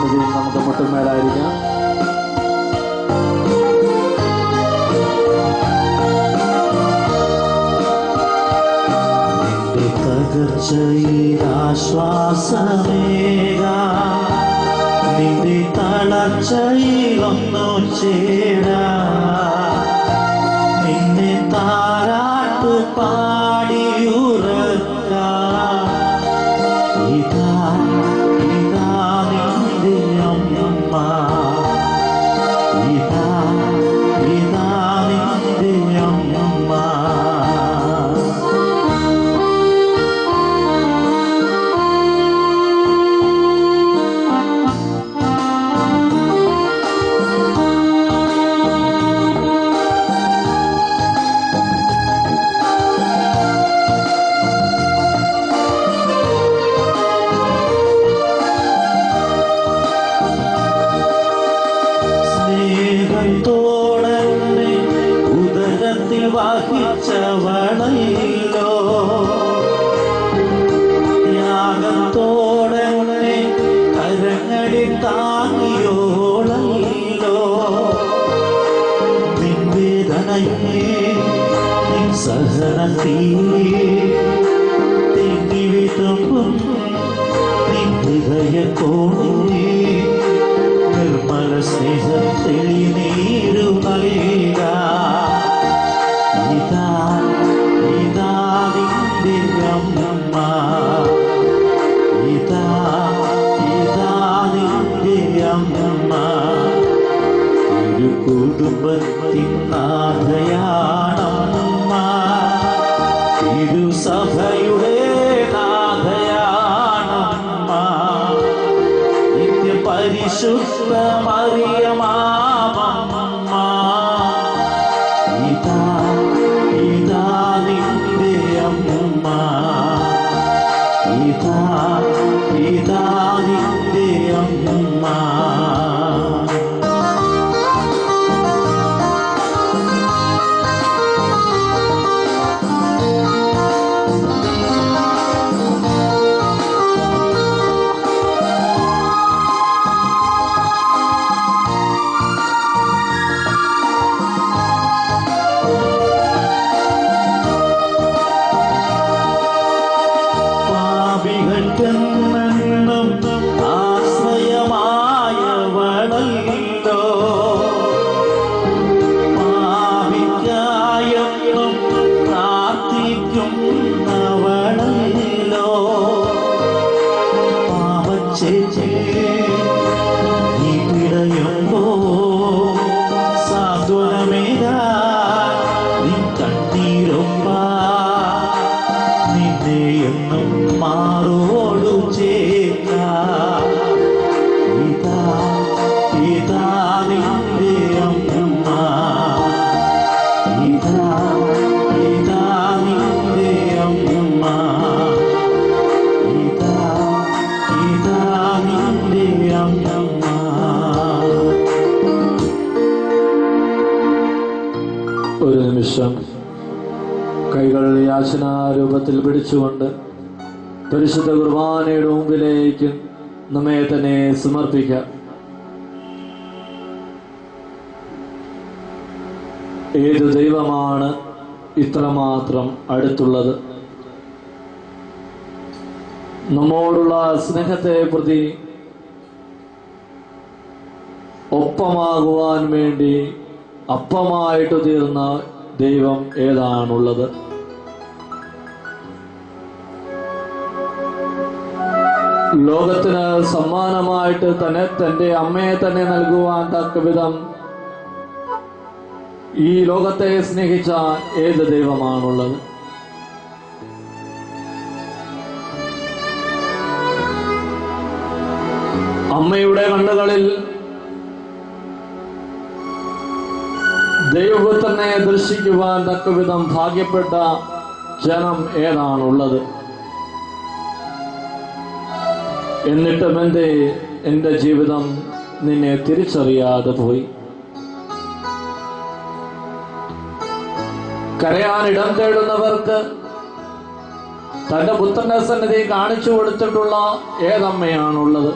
സന്നിധിയിൽ നമുക്ക് മുട്ടുമേലായിരിക്കാം. തകർച്ചയിലാശ്വാസമേകാം, നിന്റെ തളർച്ചയിലൊന്നു ചേരാം, നിന്നെ താരാട്ട് പാടിയുറക്കാം. ഇതാ ഇതാ നിന്റെ അമ്മ, ഇതാ ഇതാ നിന്റെ അമ്മ. സ്നേഹത്തോടെ ഉദരത്തിൽ വഹിച്ചവളല്ലോ, ത്യാഗത്തോടെ കരങ്ങളിൽ താങ്ങിയോളല്ലോ. നിൻ വേദനയെ നിൻ സഹനത്തിലെ തെങ്ങി വിതുമ്പും നിൻ ഹൃദയത്തോടെ നിർമ്മല സ്നേഹത്തിൽ നീരു നൽക. ഇതാ ഇതാ നിന്റെ അമ്മ, ഇതാ ഇതാ നിന്റെ അമ്മ. ഒരു കുടുംബത്തിൻ നാഥയാണമ്മ, തിരുസഭയുടെ നാഥയാണമ്മ. പരിശുദ്ധ മറിയമാമമ്മ, ഇതാ ഇതാ നിന്റെ അമ്മ, ഇതാ ഇതാ നിന്റെ അമ്മ. ആശ്രയമായവളല്ലോ, പാപിക്കായെന്നും പ്രാർത്ഥിക്കുന്നവളല്ലോ. പാപച്ചേച്ചി നീ പിടയുമ്പോ സാന്ത്വനമേകാൻ നീ കണ്ണീരൊപ്പ, നിന്നെ എന്നും മാറോടു ചേർക്കാം. ഇതാ ഇതാ നിന്റെ അമ്മ, ഇതാ ഇതാ നിന്റെ അമ്മ, ഇതാ ഇതാ നിന്റെ അമ്മ. ഒരു നിമിഷം കൈകൾ യാചനാരൂപത്തിൽ പിടിച്ചുകൊണ്ട് പരിശുദ്ധ കുർബാനയുടെ മുമ്പിലേക്ക് നമ്മെ തന്നെ സമർപ്പിക്കാം. ഏത് ദൈവമാണ് ഇത്രമാത്രം അടുത്തുള്ളത്? നമ്മോടുള്ള സ്നേഹത്തെ പ്രതി ഒപ്പമാകുവാൻ വേണ്ടി അപ്പമായിട്ട് തീർന്ന ദൈവം ഏതാണുള്ളത്? ലോകത്തിന് സമ്മാനമായിട്ട് തന്നെ തന്റെ അമ്മയെ തന്നെ നൽകുവാൻ തക്കവിധം ഈ ലോകത്തെ സ്നേഹിച്ച ഏത് ദൈവമാണുള്ളത്? അമ്മയുടെ കണ്ണുകളിൽ ദൈവപുത്രനെ ദർശിക്കുവാൻ തക്കവിധം ഭാഗ്യപ്പെട്ട ജനം ഏതാണുള്ളത്? എന്നിട്ടും എന്റെ ജീവിതം നിന്നെ തിരിച്ചറിയാതെ പോയി. കരയാൻ ഇടം തേടുന്നവർക്ക് തന്റെ പുത്രന്റെ സന്നിധി കാണിച്ചു കൊടുത്തിട്ടുള്ള ഏതമ്മയാണുള്ളത്?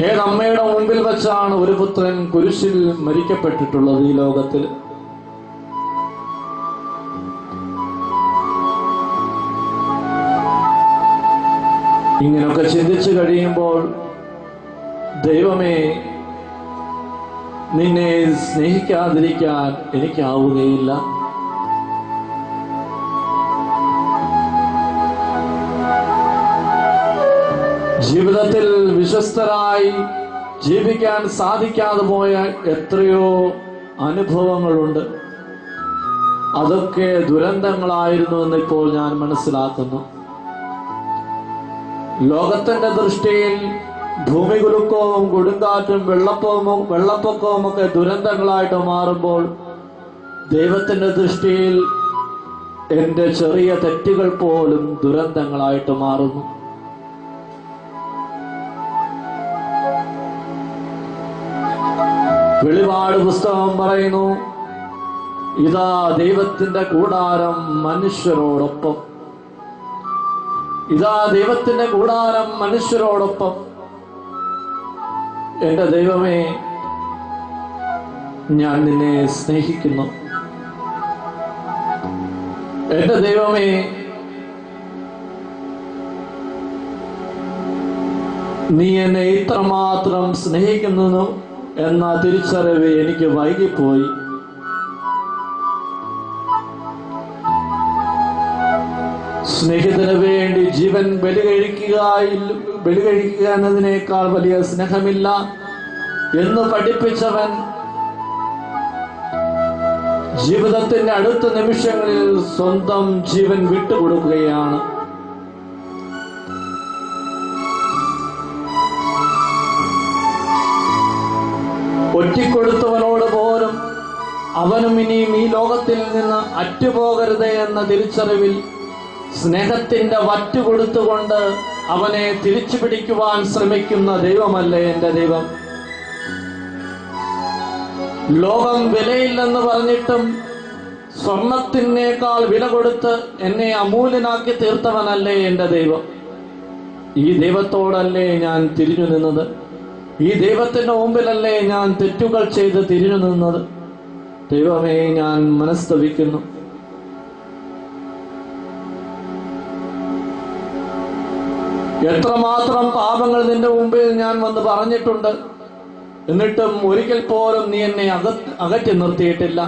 ഏതമ്മയുടെ മുൻപിൽ വെച്ചാണ് ഒരു പുത്രൻ കുരിശിൽ മരിക്കപ്പെട്ടിട്ടുള്ളത് ഈ ലോകത്തിൽ? ഇങ്ങനൊക്കെ ചിന്തിച്ചു കഴിയുമ്പോൾ ദൈവമേ, നിന്നെ സ്നേഹിക്കാതിരിക്കാൻ എനിക്കാവുകയില്ല. ജീവിതത്തിൽ വിശ്വസ്തരായി ജീവിക്കാൻ സാധിക്കാതെ പോയ എത്രയോ അനുഭവങ്ങളുണ്ട്. അതൊക്കെ ദുരന്തങ്ങളായിരുന്നു എന്ന് ഇപ്പോൾ ഞാൻ മനസ്സിലാക്കുന്നു. ലോകത്തിന്റെ ദൃഷ്ടിയിൽ ഭൂമികുലുക്കവും കൊടുങ്കാറ്റും വെള്ളപ്പൊക്കവും ഒക്കെ ദുരന്തങ്ങളായിട്ട് മാറുമ്പോൾ, ദൈവത്തിന്റെ ദൃഷ്ടിയിൽ എന്റെ ചെറിയ തെറ്റുകൾ പോലും ദുരന്തങ്ങളായിട്ട് മാറുന്നു. വെളിപാട് പുസ്തകം പറയുന്നു, ഇതാ ദൈവത്തിന്റെ കൂടാരം മനുഷ്യരോടൊപ്പം. ഇതാ ദൈവത്തിന്റെ കൂടാരം മനുഷ്യരോടൊപ്പം. എന്റെ ദൈവമേ, ഞാൻ നിന്നെ സ്നേഹിക്കുന്നു. എന്റെ ദൈവമേ, നീ എന്നെ ഇത്രമാത്രം സ്നേഹിക്കുന്നു എന്ന തിരിച്ചറിവ് എനിക്ക് വൈകിപ്പോയി. സ്നേഹിതന് വേണ്ടി ജീവൻ ബലികഴിക്കുക എന്നതിനേക്കാൾ വലിയ സ്നേഹമില്ല എന്ന് പഠിപ്പിച്ചവൻ ജീവിതത്തിന്റെ അടുത്ത നിമിഷങ്ങളിൽ സ്വന്തം ജീവൻ വിട്ടുകൊടുക്കുകയാണ്. ഒറ്റിക്കൊടുത്തവനോട് പോലും അവനും ഇനിയും ഈ ലോകത്തിൽ നിന്ന് അറ്റുപോകരുത് എന്ന തിരിച്ചറിവിൽ സ്നേഹത്തിന്റെ വറ്റുകൊടുത്തുകൊണ്ട് അവനെ തിരിച്ചു പിടിക്കുവാൻ ശ്രമിക്കുന്ന ദൈവമല്ലേ എന്റെ ദൈവം? ലോകം വിലയില്ലെന്ന് പറഞ്ഞിട്ടും സ്വർണത്തിനേക്കാൾ വില കൊടുത്ത് എന്നെ അമൂല്യനാക്കി തീർത്തവനല്ലേ എന്റെ ദൈവം? ഈ ദൈവത്തോടല്ലേ ഞാൻ തിരിഞ്ഞു നിന്നത്? ഈ ദൈവത്തിന്റെ മുമ്പിലല്ലേ ഞാൻ തെറ്റുകൾ ചെയ്ത് തിരിഞ്ഞു നിന്നത്? ദൈവമേ, ഞാൻ മനസ്തപിക്കുന്നു. എത്രമാത്രം പാപങ്ങൾ നിന്റെ മുമ്പിൽ ഞാൻ വന്ന് പറഞ്ഞിട്ടുണ്ട്. എന്നിട്ടും ഒരിക്കൽ പോലും നീ എന്നെ അകറ്റി നിർത്തിയിട്ടില്ല.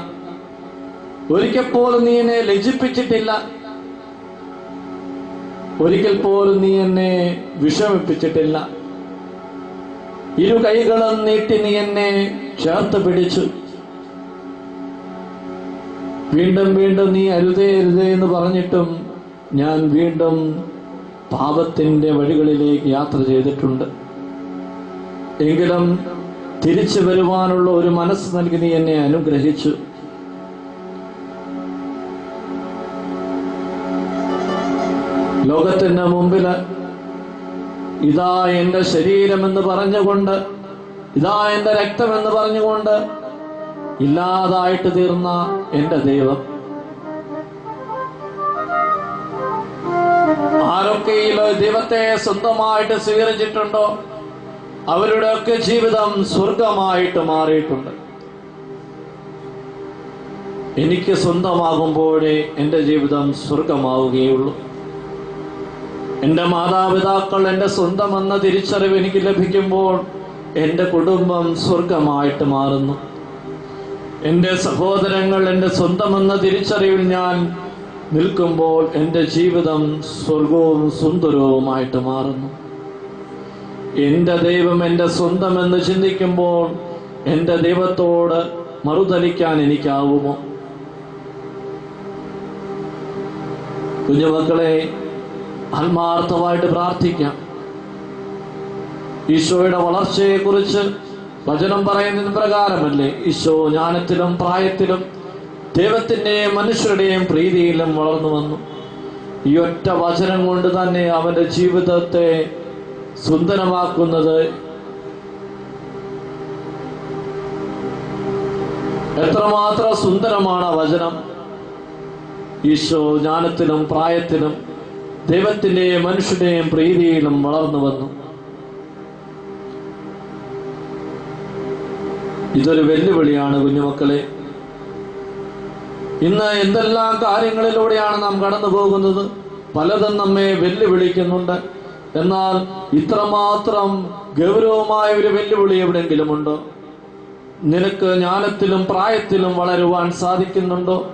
ഒരിക്കൽ പോലും നീ എന്നെ ലജ്ജിപ്പിച്ചിട്ടില്ല. ഒരിക്കൽ പോലും നീ എന്നെ വിഷമിപ്പിച്ചിട്ടില്ല. ഇരു കൈകളും നീട്ടി നീ എന്നെ ചേർത്ത് പിടിച്ചു. വീണ്ടും വീണ്ടും നീ അരുതേ അരുതേ എന്ന് പറഞ്ഞിട്ടും ഞാൻ വീണ്ടും പാപത്തിന്റെ വഴികളിലേക്ക് യാത്ര ചെയ്തിട്ടുണ്ട്. എങ്കിലും തിരിച്ചു വരുവാനുള്ള ഒരു മനസ്സ് നൽകി നീ എന്നെ അനുഗ്രഹിച്ചു. ലോകത്തിന്റെ മുമ്പില് ഇതാ എന്റെ ശരീരമെന്ന് പറഞ്ഞുകൊണ്ട്, ഇതാ എന്റെ രക്തമെന്ന് പറഞ്ഞുകൊണ്ട് ഇല്ലാതായിട്ട് തീർന്ന എന്റെ ദൈവം, ആരൊക്കെ ഈ ദൈവത്തെ സ്വന്തമായിട്ട് സ്വീകരിച്ചിട്ടുണ്ടോ അവരുടെയൊക്കെ ജീവിതം സ്വർഗമായിട്ട് മാറിയിട്ടുണ്ട്. എനിക്ക് സ്വന്തമാകുമ്പോഴേ എന്റെ ജീവിതം സ്വർഗമാവുകയുള്ളൂ. എന്റെ മാതാപിതാക്കൾ എന്റെ സ്വന്തമെന്ന തിരിച്ചറിവ് എനിക്ക് ലഭിക്കുമ്പോൾ എന്റെ കുടുംബം സ്വർഗമായിട്ട് മാറുന്നു. എന്റെ സഹോദരങ്ങൾ എന്റെ സ്വന്തമെന്ന തിരിച്ചറിവിൽ ഞാൻ നിൽക്കുമ്പോൾ എന്റെ ജീവിതം സ്വർഗവും സുന്ദരവുമായിട്ട് മാറുന്നു. എന്റെ ദൈവം എന്റെ സ്വന്തമെന്ന് ചിന്തിക്കുമ്പോൾ എന്റെ ദൈവത്തോട് മറുതലിക്കാൻ എനിക്കാവുമോ? കുഞ്ഞുമക്കളെ, ആത്മാർത്ഥമായിട്ട് പ്രാർത്ഥിക്കാം. ഈശോയുടെ വളർച്ചയെക്കുറിച്ച് വചനം പറയുന്നതിന് പ്രകാരമല്ലേ ഈശോ ജ്ഞാനത്തിലും പ്രായത്തിലും ദൈവത്തിന്റെയും മനുഷ്യരുടെയും പ്രീതിയിലും വളർന്നു വന്നു. ഈ ഒറ്റ വചനം കൊണ്ട് തന്നെ അവന്റെ ജീവിതത്തെ സുന്ദരമാക്കുന്നത് എത്രമാത്രം സുന്ദരമാണ് ആ വചനം. ഈശോ ജ്ഞാനത്തിലും പ്രായത്തിലും ദൈവത്തിന്റെയും മനുഷ്യരുടെയും പ്രീതിയിലും വളർന്നു വന്നു. ഇതൊരു വെല്ലുവിളിയാണ് കുഞ്ഞുമക്കളെ. ഇന്ന് എന്തെല്ലാം കാര്യങ്ങളിലൂടെയാണ് നാം കടന്നു പോകുന്നത്. പലതും നമ്മെ വെല്ലുവിളിക്കുന്നുണ്ട്. എന്നാൽ ഇത്രമാത്രം ഗൗരവമായ ഒരു വെല്ലുവിളി എവിടെയെങ്കിലും ഉണ്ടോ? നിനക്ക് ജ്ഞാനത്തിലും പ്രായത്തിലും വളരുവാൻ സാധിക്കുന്നുണ്ടോ?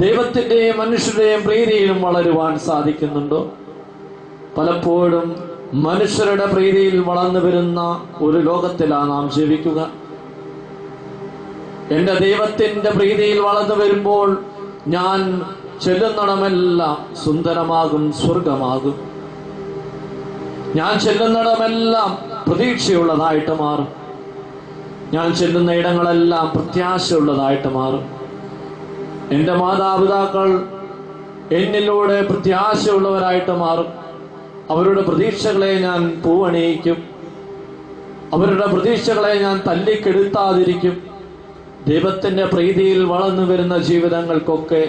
ദൈവത്തിന്റെയും മനുഷ്യരുടെയും പ്രീതിയിലും വളരുവാൻ സാധിക്കുന്നുണ്ടോ? പലപ്പോഴും മനുഷ്യരുടെ പ്രീതിയിൽ വളർന്നു വരുന്ന ഒരു ലോകത്തിലാണ് നാം ജീവിക്കുക. എന്റെ ദൈവത്തിന്റെ പ്രീതിയിൽ വളർന്നു വരുമ്പോൾ ഞാൻ ചെല്ലുന്നിടമെല്ലാം സുന്ദരമാകും, സ്വർഗമാകും. ഞാൻ ചെല്ലുന്നിടമെല്ലാം പ്രതീക്ഷയുള്ളതായിട്ട് മാറും. ഞാൻ ചെല്ലുന്ന ഇടങ്ങളെല്ലാം പ്രത്യാശയുള്ളതായിട്ട് മാറും. എന്റെ മാതാപിതാക്കൾ എന്നിലൂടെ പ്രത്യാശയുള്ളവരായിട്ട് മാറും. അവരുടെ പ്രതീക്ഷകളെ ഞാൻ പൂവണിയിക്കും. അവരുടെ പ്രതീക്ഷകളെ ഞാൻ തല്ലിക്കെടുത്താതിരിക്കും. ദൈവത്തിന്റെ പ്രീതിയിൽ വളർന്നു വരുന്ന ജീവിതങ്ങൾക്കൊക്കെ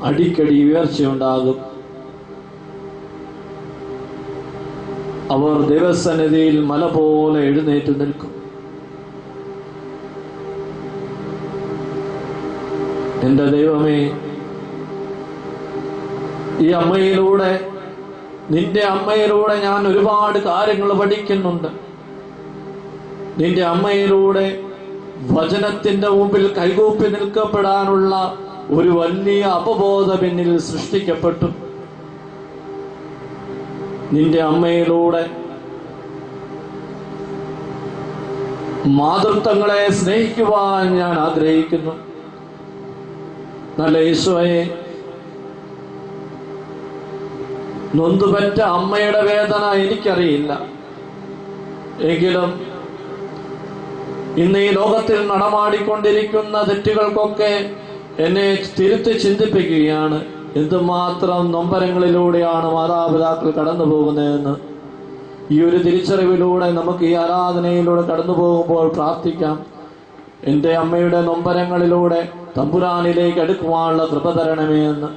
അടിക്കടി ഉയർച്ചയുണ്ടാകും. അവർ ദൈവസന്നിധിയിൽ മല പോലെ എഴുന്നേറ്റ് നിൽക്കും. എന്റെ ദൈവമേ, ഈ അമ്മയിലൂടെ, നിന്റെ അമ്മയിലൂടെ ഞാൻ ഒരുപാട് കാര്യങ്ങൾ പഠിക്കുന്നുണ്ട്. നിന്റെ അമ്മയിലൂടെ വചനത്തിന്റെ മുമ്പിൽ കൈകൂപ്പി നിൽക്കപ്പെടാനുള്ള ഒരു വലിയ അപബോധം എന്നിൽ സൃഷ്ടിക്കപ്പെട്ടു. നിന്റെ അമ്മയിലൂടെ മാതൃത്വങ്ങളെ സ്നേഹിക്കുവാൻ ഞാൻ ആഗ്രഹിക്കുന്നു. നല്ല ഈശോയെ, നൊന്തുപറ്റ അമ്മയുടെ വേദന എനിക്കറിയില്ല. എങ്കിലും ഇന്ന് ഈ ലോകത്തിൽ നടമാടിക്കൊണ്ടിരിക്കുന്ന തെറ്റുകൾക്കൊക്കെ എന്നെ തിരുത്തി ചിന്തിപ്പിക്കുകയാണ്. എന്തുമാത്രം നൊമ്പരങ്ങളിലൂടെയാണ് മാതാപിതാക്കൾ കടന്നു പോകുന്നതെന്ന് ഈ ഒരു തിരിച്ചറിവിലൂടെ നമുക്ക് ഈ ആരാധനയിലൂടെ കടന്നു പോകുമ്പോൾ പ്രാർത്ഥിക്കാം. എൻ്റെ അമ്മയുടെ നൊമ്പരങ്ങളിലൂടെ തമ്പുരാനിലേക്ക് അടുക്കുവാനുള്ള കൃപ തരണമേ എന്ന്.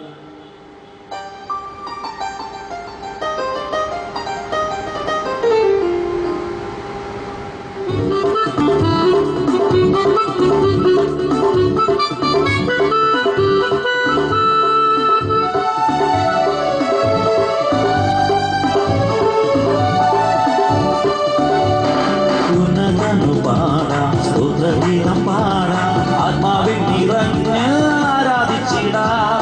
ആത്മാവിൽ നിറഞ്ഞ് ആരാധിച്ചിടാം.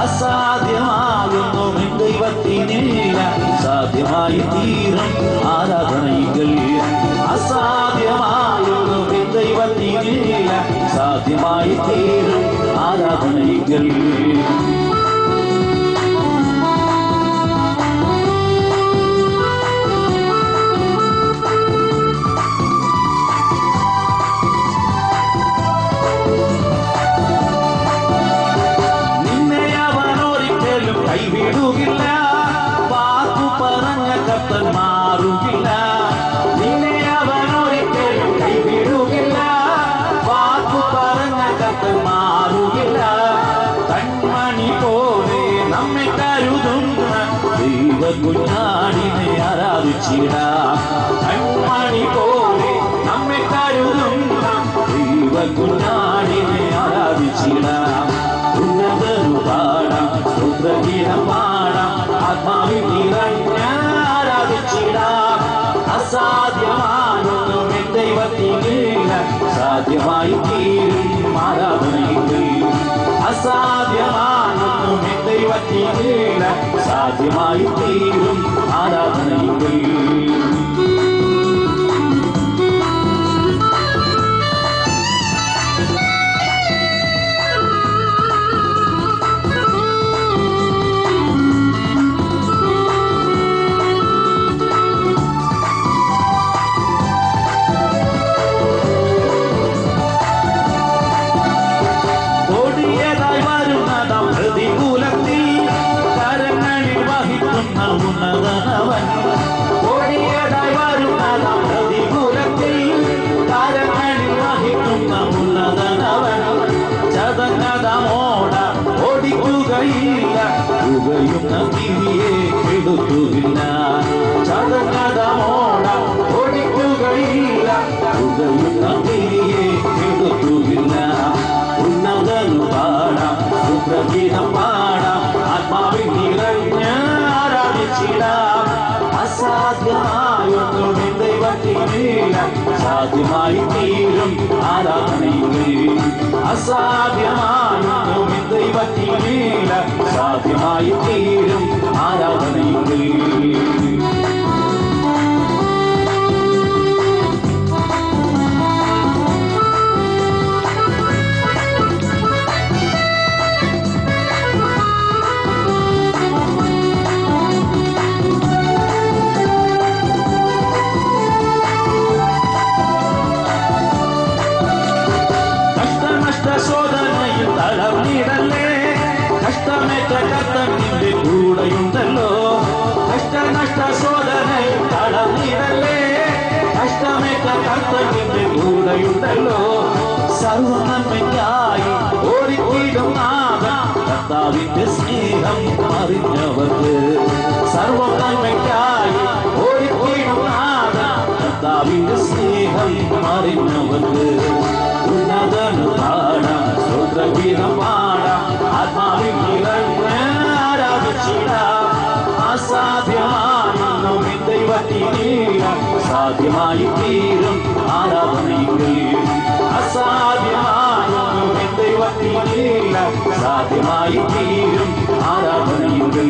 അസാധ്യമാകുന്നു ദൈവത്തിനില്ല, സാധ്യമായി തീരും ആരാധനകൾ. അസാധ്യമാകുന്നു ദൈവത്തിനില്ല, സാധ്യമായി തീരും ആരാധനകൾ. കൈവിടുകില്ല, വാക്കു പറഞ്ഞ കർത്തൻ മാറുകില്ല. നിന്നെ അവനൊരിക്കലും കൈവിടുകില്ല, വാക്കു പറഞ്ഞ കർത്തൻ മാറുകില്ല. കൺമണി പോലെ നമ്മെ കരുതുന്ന ദൈവ കുഞ്ഞാടിനെ ആരാധിച്ചിടാം. കൺമണി പോലെ നമ്മെ കരുതുന്ന ദൈവ കുഞ്ഞാടിനെ ആരാധിച്ചിടാം. ഉന്നതരു പാടാം, സ്തോത്രഗീതം പാടാം, ആത്മാവിൽ നിറഞ്ഞ് ആരാധിച്ചിടാം. അസാധ്യമാനൊന്നും എൻ ദൈവത്തിനില്ല, സാധ്യമായി തീരും ആരാധനകൾ. അസാധ്യമാനൊന്നും എൻ ദൈവത്തിനില്ല, സാധ്യമായി തീരും ആരാധനകൾ. പ്രതികൂലത്തിൽ കരങ്ങളിൽ വഹിക്കുന്ന ഉന്നതനവൻ. ഓടിയതായി വരുന്ന പ്രതികൂലത്തിൽ കരങ്ങളിൽ വഹിക്കുന്ന ഉന്നതനവൻ. ചതഞ്ഞതമോട ഓടിക്കുകയില്ല, പുകയുന്ന തിരിയെ കെടുത്തുകില്ല. ചതഞ്ഞതമോട ഓടിക്കുകയില്ല, പുകയുന്ന തിരിയെ സാധ്യമായി തീരും ആരാധനയിൽ. അസാധ്യമായൊന്നും ദൈവത്തിനില്ല, സാധ്യമായി തീരും ആരാധനയിൽ. ശോധനയിൽ തളർന്നിടല്ലേ, കഷ്ടമേറ്റ കർത്തൻ നിന്റെ കൂടെയുണ്ടല്ലോ. കഷ്ടനഷ്ട ശോധനയിൽ തളർന്നിടല്ലേ, കഷ്ടമേറ്റ കർത്തൻ നിന്റെ കൂടെയുണ്ടല്ലോ. സർവനന്മയ്ക്കായി ഓടിക്കിടും നാഥൻ, കർത്താവിന്റെ സ്നേഹം അറിഞ്ഞവർക്ക്. സർവനന്മയ്ക്കായി ഓടിക്കിടും നാഥൻ, കർത്താവിന്റെ സ്നേഹം അറിഞ്ഞവർക്ക്. ഉന്നതന് പാടാം, സ്തോത്രഗീതം പാടാം, ആത്മാവിൽ നിറഞ്ഞ് ആരാധിച്ചിടാം. അസാധ്യമായൊന്നും ദൈവത്തിനില്ല, സാധ്യമായി തീരും ആരാധനയിൽ. അസാധ്യമായൊന്നും ദൈവത്തിനില്ല, സാധ്യമായി തീരും ആരാധനയിൽ.